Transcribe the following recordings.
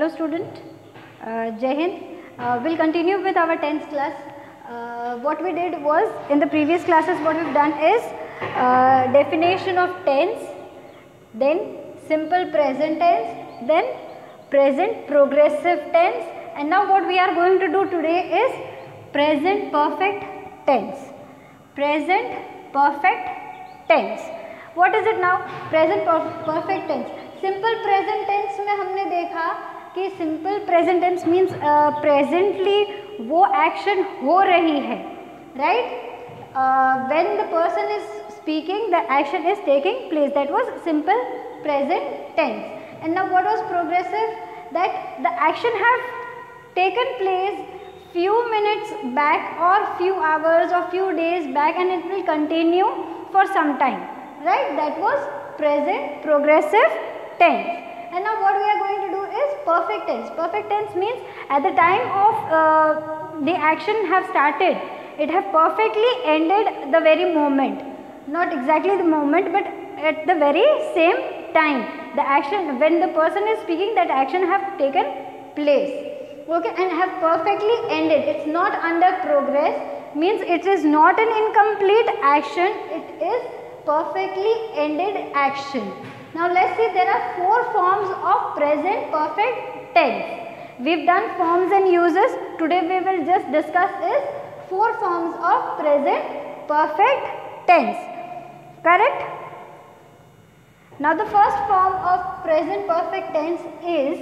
Hello student, Jai Hind. We'll continue with our 10th class. What we did was, in the previous classes what we've done is definition of tense, then simple present tense, then present progressive tense, and now what we are going to do today is present perfect tense. Present perfect tense. What is it now? Present perfect tense. Simple present tense में हमने देखा कि simple present tense means presently वो action हो रही है, right? When the person is speaking the action is taking place, that was simple present tense. And now what was progressive? That the action have taken place few minutes back or few hours or few days back and it will continue for some time, right? That was present progressive tense. And now what we are going to do is perfect tense. Perfect tense means at the time of the action have started, it have perfectly ended the very moment, not exactly the moment but at the very same time. The action, when the person is speaking, that action have taken place, okay, and have perfectly ended. It's not under progress, means it is not an incomplete action, it is perfectly ended action. Now let's see, there are 4 forms of present perfect tense. We've done forms and uses. Today we will just discuss is 4 forms of present perfect tense. Correct? Now the first form of present perfect tense is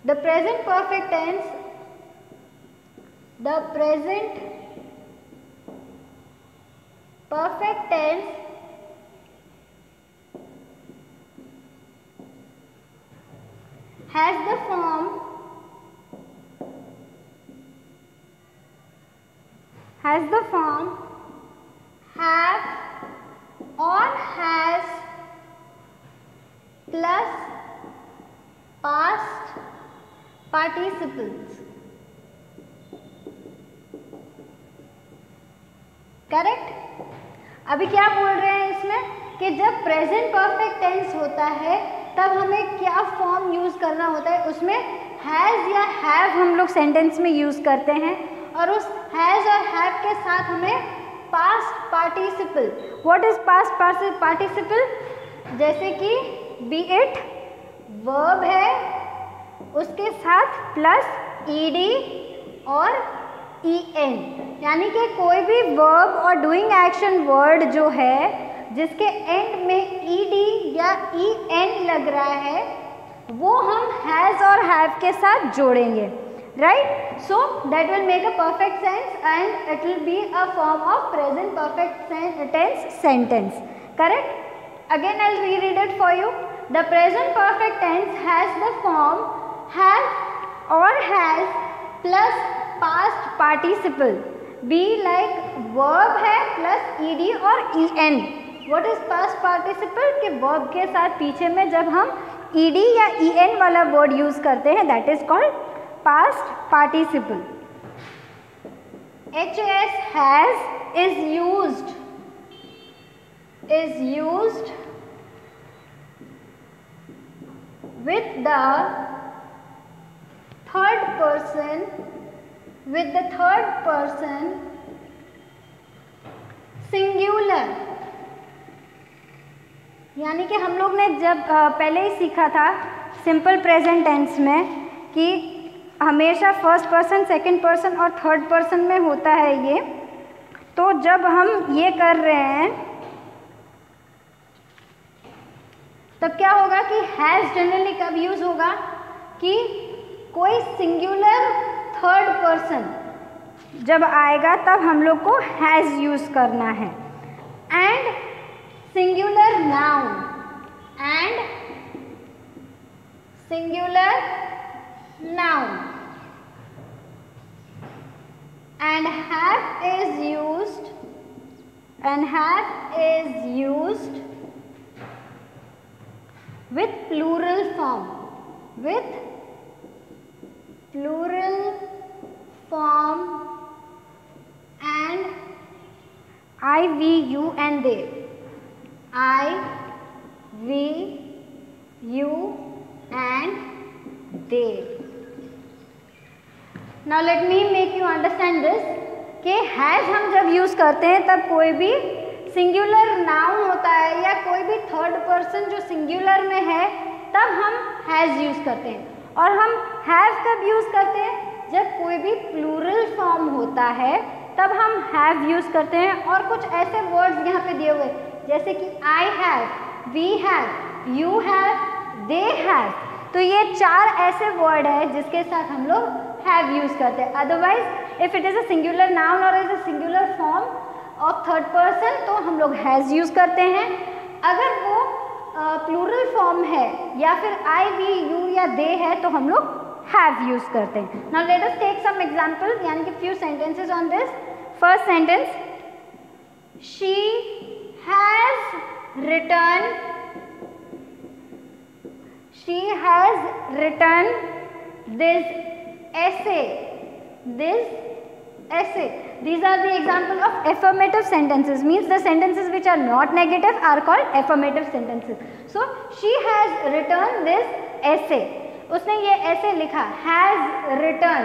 the present perfect tense. The present perfect tense has the form have or has plus past participles. Correct? अभी क्या बोल रहे हैं इसमें कि जब present perfect tense होता है तब हमें क्या फॉर्म यूज करना होता है. उसमें हैज़ या हैव हम लोग सेंटेंस में यूज करते हैं और उस हैज़ और हैव के साथ हमें past participle. What is past participle? जैसे कि बी इट वर्ब है, उसके साथ प्लस ईडी और ईएन, यानी कि कोई भी वर्ब और डूइंग एक्शन वर्ड जो है जिसके एंड में ईडी या ईएन लग रहा है वो हम हैज़ और हैव के साथ जोड़ेंगे, right? So that will make a perfect sense and it will be a form of present perfect tense sentence. Correct? Again I'll reread it for you. The present perfect tense has the form have or has plus past participle. Be like verb है plus ed और en. What is past participle? कि verb के साथ पीछे में जब हम ed या en वाला word use करते हैं, that is called past participle. has is used with the third person singular. यानी कि हम लोग ने जब पहले ही सीखा था सिंपल प्रेजेंट टेंस में कि हमेशा फर्स्ट पर्सन, सेकंड पर्सन और थर्ड पर्सन में होता है ये. तो जब हम ये कर रहे हैं तब क्या होगा कि हैज़ जनरली कब यूज होगा कि कोई सिंगुलर थर्ड पर्सन जब आएगा तब हम लोग को हैज़ यूज करना है. And singular noun and have is used with plural form and I, we, you and they. I, we, you and they. Now let me make you understand this कि has हम जब use करते हैं तब कोई भी सिंगुलर नाउन होता है या कोई भी थर्ड पर्सन जो सिंगुलर में है तब हम हैज़ यूज़ करते हैं, और हम हैव कब यूज़ करते हैं? जब कोई भी प्लूरल फॉर्म होता है तब हम हैव यूज़ करते हैं। और कुछ ऐसे वर्ड्स यहाँ पे दिए हुए जैसे कि I have, we have, you have, they have, तो ये 4 ऐसे वर्ड है जिसके साथ हम लोग हैव यूज़ करते हैं। Otherwise if it is a singular noun और is a singular form of third person तो हम लोग हैज़ यूज़ करते हैं। अगर वो प्लूरल फॉर्म है या फिर आई, वी, यू या दे है तो हम लोग हैव यूज़ करते हैं। Now let us take some example, यानी कि few sentences on this. First sentence, she has return, she has return this essay, this essay. These are the example of affirmative sentences, means the sentences which are not negative are called affirmative sentences. So she has written this essay, उसने ये essay लिखा, has written,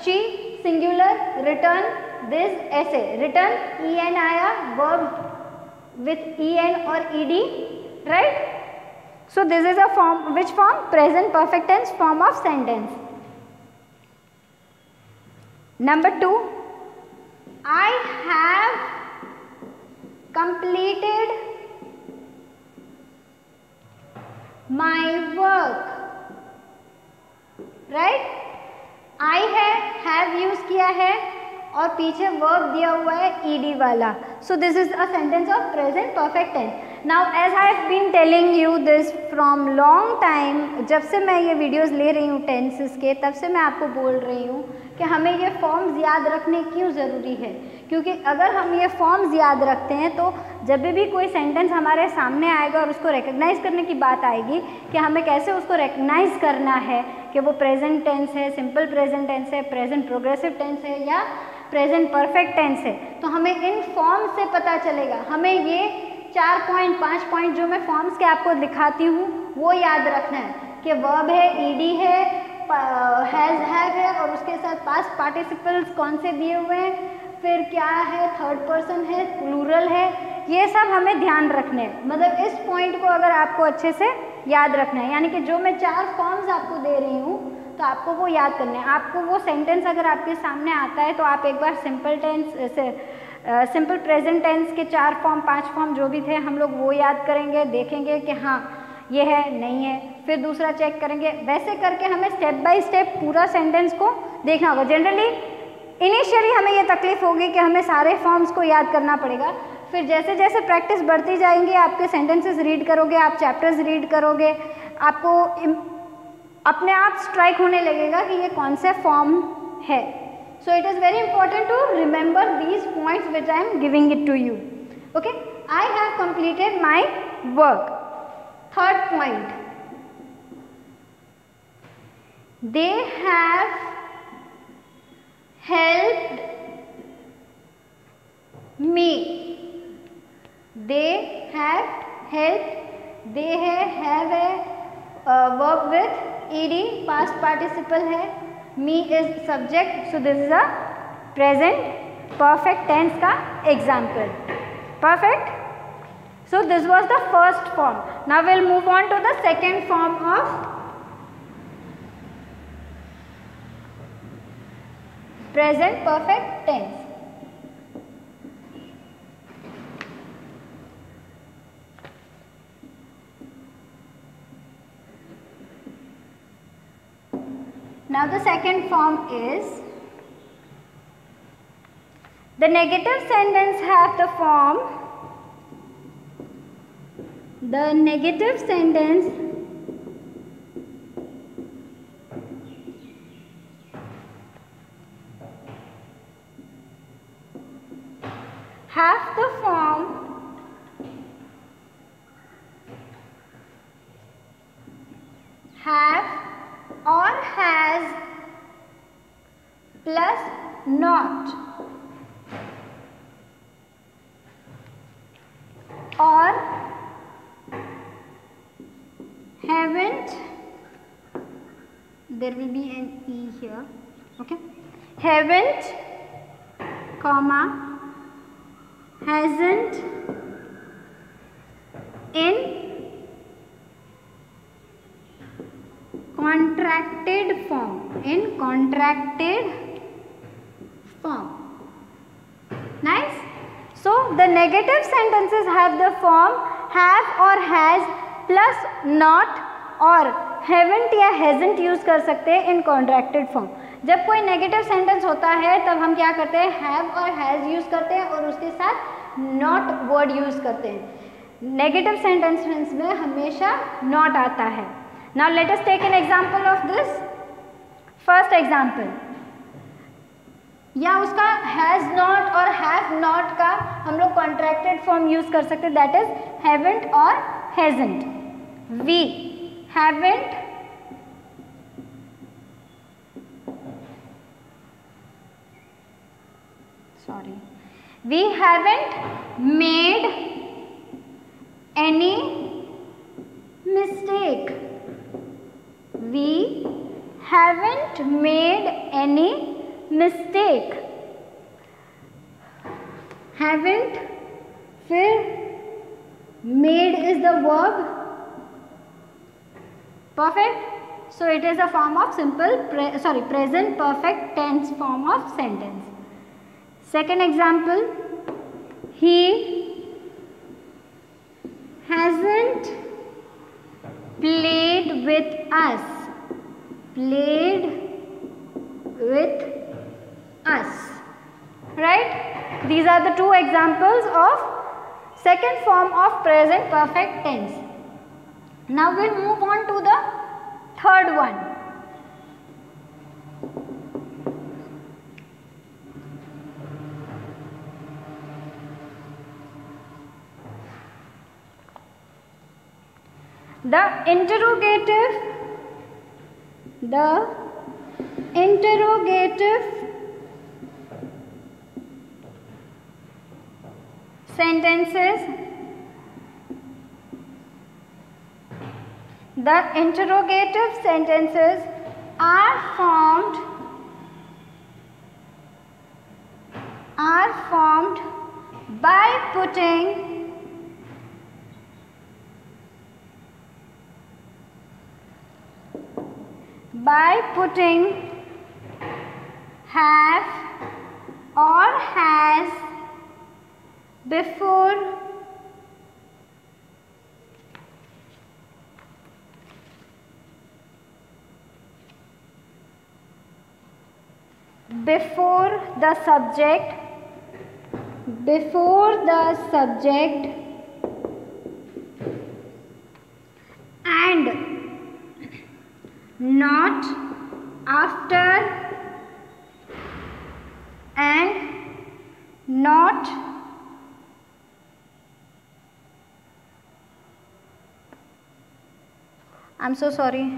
she singular, written this essay, written en आया, verb with en or ed, right? So this is a form, which form? Present perfect tense form of sentence. Number 2, I have completed my work, right? I है, have use किया है और पीछे verb दिया हुआ है ed वाला, so this is a sentence of present perfect tense. Now as I have been telling you this from long time, जब से मैं ये वीडियोस ले रही हूँ टेंसेस के, तब से मैं आपको बोल रही हूँ कि हमें ये फॉर्म्स याद रखने क्यों ज़रूरी है, क्योंकि अगर हम ये फॉर्म्स याद रखते हैं तो जब भी कोई सेंटेंस हमारे सामने आएगा और उसको रिकग्नाइज़ करने की बात आएगी कि हमें कैसे उसको रिकग्नाइज़ करना है कि वो प्रेजेंट टेंस है, सिंपल प्रेजेंट टेंस है, प्रेजेंट प्रोग्रेसिव टेंस है या प्रेजेंट परफेक्ट टेंस है, तो हमें इन फॉर्म्स से पता चलेगा। हमें ये 4 पॉइंट 5 पॉइंट जो मैं फॉर्म्स के आपको दिखाती हूँ वो याद रखना है कि वर्ब है, ईडी है, हैज़ है और उसके साथ पास्ट पार्टिसिपल्स कौन से दिए हुए हैं, फिर क्या है, थर्ड पर्सन है, प्लूरल है, ये सब हमें ध्यान रखने हैं। मतलब इस पॉइंट को अगर आपको अच्छे से याद रखना है, यानी कि जो मैं 4 फॉर्म्स आपको दे रही हूँ तो आपको वो याद करना है। आपको वो सेंटेंस अगर आपके सामने आता है तो आप एक बार सिंपल टेंस से सिंपल प्रेजेंट टेंस के 4 फॉर्म 5 फॉर्म जो भी थे हम लोग वो याद करेंगे, देखेंगे कि हाँ ये है नहीं है, फिर दूसरा चेक करेंगे, वैसे करके हमें स्टेप बाय स्टेप पूरा सेंटेंस को देखना होगा। जनरली इनिशियली हमें ये तकलीफ होगी कि हमें सारे फॉर्म्स को याद करना पड़ेगा, फिर जैसे जैसे प्रैक्टिस बढ़ती जाएंगी, आपके सेंटेंसेस रीड करोगे, आप चैप्टर्स रीड करोगे, आपको अपने आप स्ट्राइक होने लगेगा कि ये कौन से फॉर्म है। So it is very important to remember these points which I am giving it to you. Okay, I have completed my work. Third point, they have helped me. They have helped, they have a verb with ed, past participle है, me is subject, so this is a present perfect tense का example. Perfect. So this was the first form. Now we'll move on to the second form of present perfect tense. Now the second form is, the negative sentence have the form, the negative sentence have the form have or has plus not, or haven't, there will be an E here. Okay, haven't, comma, hasn't, in contracted form, in contracted form. Nice. So the negative sentences have the form have or has plus not और haven't या hasn't use कर सकते हैं इन contracted form. जब कोई negative sentence होता है तब हम क्या करते हैं, हैव और हैज यूज करते हैं और उसके साथ नॉट वर्ड यूज करते हैं. नेगेटिव सेंटेंस में हमेशा नॉट आता है. Now let us take an example of this. First example, या उसका हैज नॉट और हैव नॉट का हम लोग कॉन्ट्रैक्टेड फॉर्म यूज कर सकते हैं, दैट इज हैवेंट और hasn't. We haven't we haven't made any mistake. We haven't made any mistake. haven't, फिर made is the verb. Perfect. So it is a form of simple present perfect tense form of sentence. Second example, he hasn't played with us. Played with us. Right? These are the two examples of second form of present perfect tense. Now we'll move on to the third one. The interrogative sentences. The interrogative sentences are formed by putting have or has before the subject and not after and not I'm so sorry.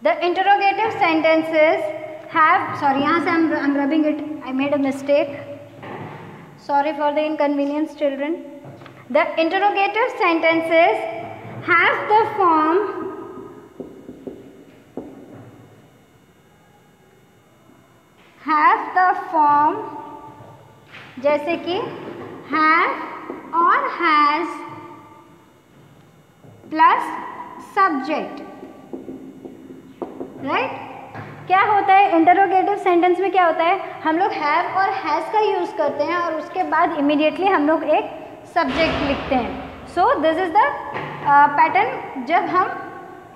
The interrogative sentences have, sorry, यहाँ से I'm rubbing it. I made a mistake. Sorry for the inconvenience, children. The interrogative sentences have the form जैसे कि have और has plus subject. Right? क्या होता है interrogative sentence में, क्या होता है, हम लोग हैव और हैज़ का यूज़ करते हैं और उसके बाद इमीडिएटली हम लोग एक सब्जेक्ट लिखते हैं. सो दिस इज द पैटर्न जब हम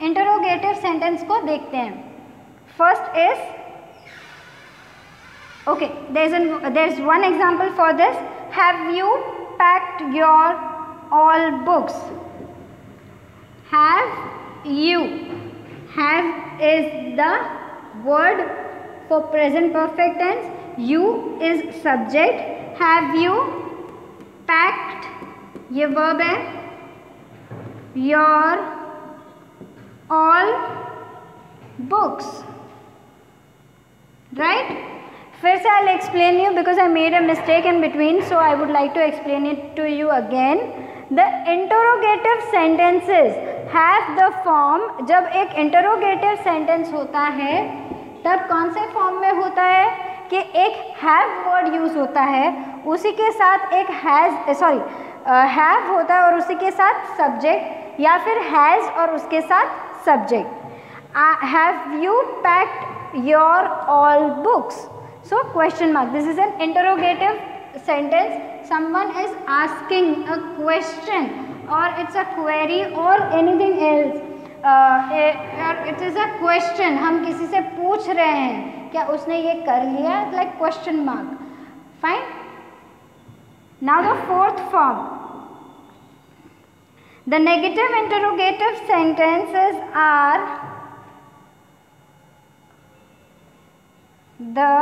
इंटरोगेटिव सेंटेंस को देखते हैं. First is okay, there's one example for this. Have you packed your all books? Have you, have is the word for present perfect tense, you is subject, have you packed ये verb है, your all books, right? फिर से I'll explain you because I made a mistake in between, so I would like to explain it to you again. The interrogative sentences have the form, जब एक interrogative sentence होता है तब कौन से form में होता है कि एक हैव वर्ड यूज होता है, उसी के साथ एक हैव होता है और उसी के साथ सब्जेक्ट, या फिर हैज़ और उसके साथ subject. Have you packed your all books? So question mark, this is an interrogative sentence. Someone is asking a question or it's a query or anything else. It is a question. हम किसी से पूछ रहे हैं क्या उसने ये कर लिया, like question mark. Fine. Now the fourth form. The negative interrogative sentences are the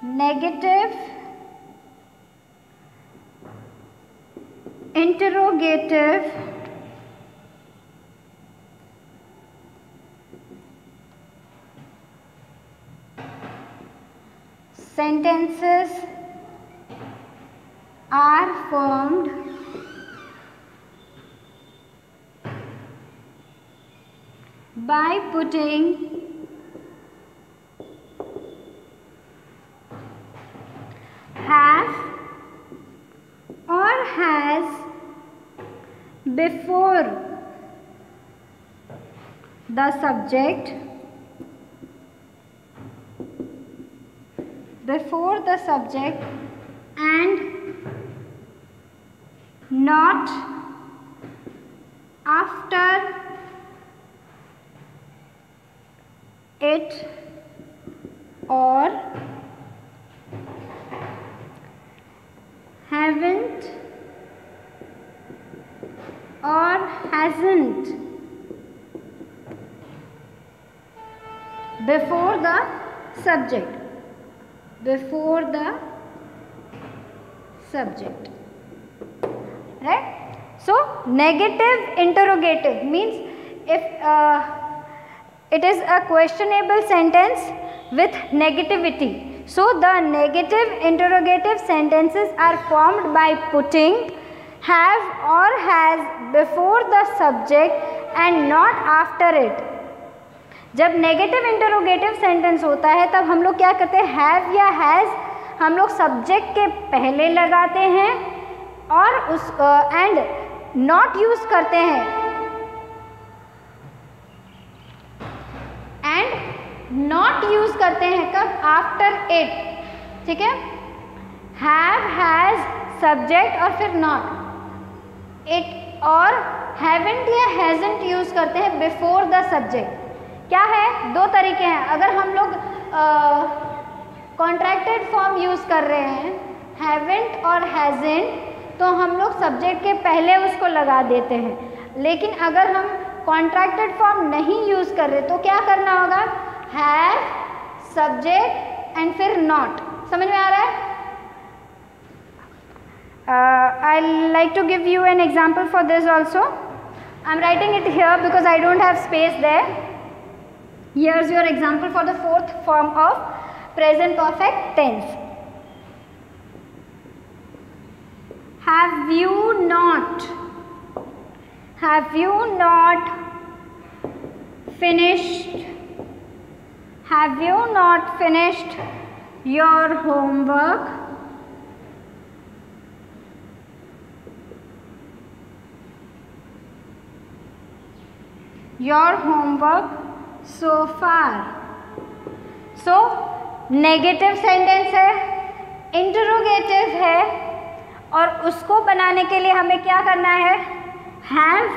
negative interrogative sentences are formed by putting have or has before the subject, and not after it, or haven't or hasn't before the subject, right? So negative interrogative means if it is a questionable sentence with negativity. So the negative interrogative sentences are formed by putting have or has before the subject and not after it. जब negative interrogative sentence होता है तब हम लोग क्या करते हैं, have या हैज़ हम लोग सब्जेक्ट के पहले लगाते हैं और उस एंड नॉट यूज करते हैं, एंड नॉट यूज करते हैं कब, आफ्टर इट, ठीक है। हैव, हैज, सब्जेक्ट और फिर नॉट, इट और हैवेंट या हैजंट यूज करते हैं बिफोर द सब्जेक्ट। क्या है, दो तरीके हैं। अगर हम लोग कॉन्ट्रैक्टेड फॉर्म यूज कर रहे हैं हैवेंट और हैजेंट, तो हम लोग सब्जेक्ट के पहले उसको लगा देते हैं। लेकिन अगर हम कॉन्ट्रैक्टेड फॉर्म नहीं यूज कर रहे तो क्या करना होगा, हैव, सब्जेक्ट एंड फिर नॉट। समझ में आ रहा है? I like to give you an example for this also. I am writing it here because I don't have space there. Here's your example for the fourth form of present perfect tense. Have you not finished your homework? So far. So negative sentence है, interrogative है, और उसको बनाने के लिए हमें क्या करना है, हैव,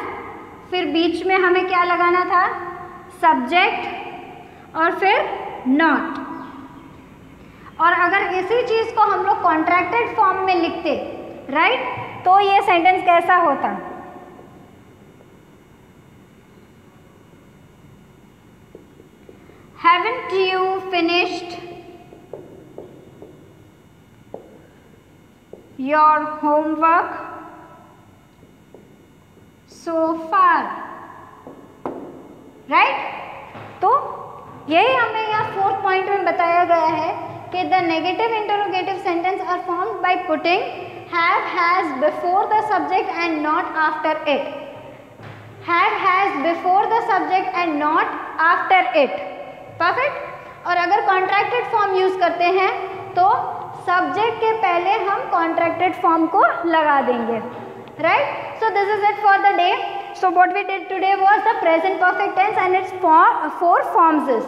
फिर बीच में हमें क्या लगाना था, सब्जेक्ट और फिर नॉट। और अगर इसी चीज को हम लोग कॉन्ट्रैक्टेड फॉर्म में लिखते, राइट, तो ये सेंटेंस कैसा होता, haven't you finished your homework so far, right? तो यही हमें यहाँ फोर्थ पॉइंट में बताया गया है कि the negative interrogative sentence are formed by putting have has before the subject and not after it. Have has before the subject and not after it. Perfect. और अगर कॉन्ट्रैक्टेड फॉर्म यूज करते हैं तो सब्जेक्ट के पहले हम contracted form को लगा देंगे. Right. So this is it for the day. So what we did today was the present perfect tense and its four forms is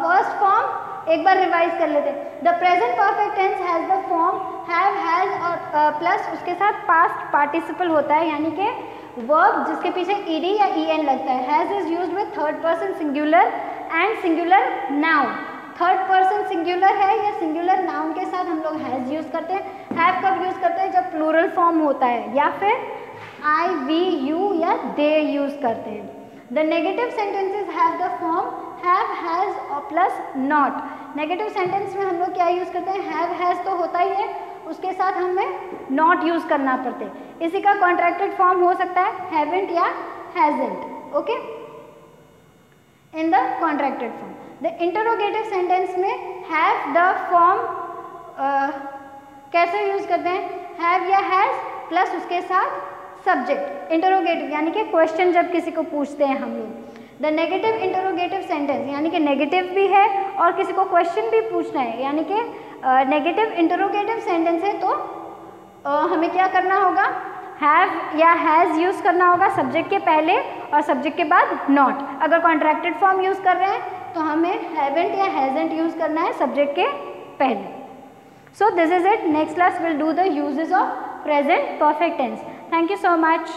first form एक बार रिवाइज कर लेते हैं. The present perfect tense has the form have has और plus उसके साथ past participle होता है, यानी कि वर्ब जिसके पीछे ed या en लगता है. Has is used with third person singular and singular noun. Third person singular है या सिंगुलर नाउन के साथ हम लोग हैज़ यूज़ करते हैं. हैव कब यूज़ करते हैं? जब प्लूरल फॉर्म होता है या फिर आई वी यू या दे यूज़ करते हैं. The negative sentences have the form have has और प्लस नॉट. नेगेटिव सेंटेंस में हम लोग क्या यूज़ करते हैं? हैव हैज़ तो होता ही है, उसके साथ हमें नॉट यूज़ करना पड़ते. इसी का कॉन्ट्रैक्टेड फॉर्म हो सकता है हैवंट या hasn't. Okay, in the contracted form. The interrogative sentence में हैव द फॉर्म कैसे यूज़ करते हैं? हैव या हैज़ प्लस उसके साथ सब्जेक्ट. इंटरोगेटिव यानी कि क्वेश्चन जब किसी को पूछते हैं हम लोग. द नेगेटिव इंटरोगेटिव सेंटेंस यानी कि नेगेटिव भी है और किसी को क्वेश्चन भी पूछना है, यानी कि नेगेटिव इंटरोगेटिव सेंटेंस है तो हमें क्या करना होगा? हैव या हैज़ यूज़ करना होगा सब्जेक्ट के पहले और सब्जेक्ट के बाद नॉट. अगर कॉन्ट्रैक्टेड फॉर्म यूज़ कर रहे हैं तो हमें हैवंट या हैजंट यूज़ करना है सब्जेक्ट के पहले. So this is it. Next class will do the uses of present perfect tense. Thank you so much.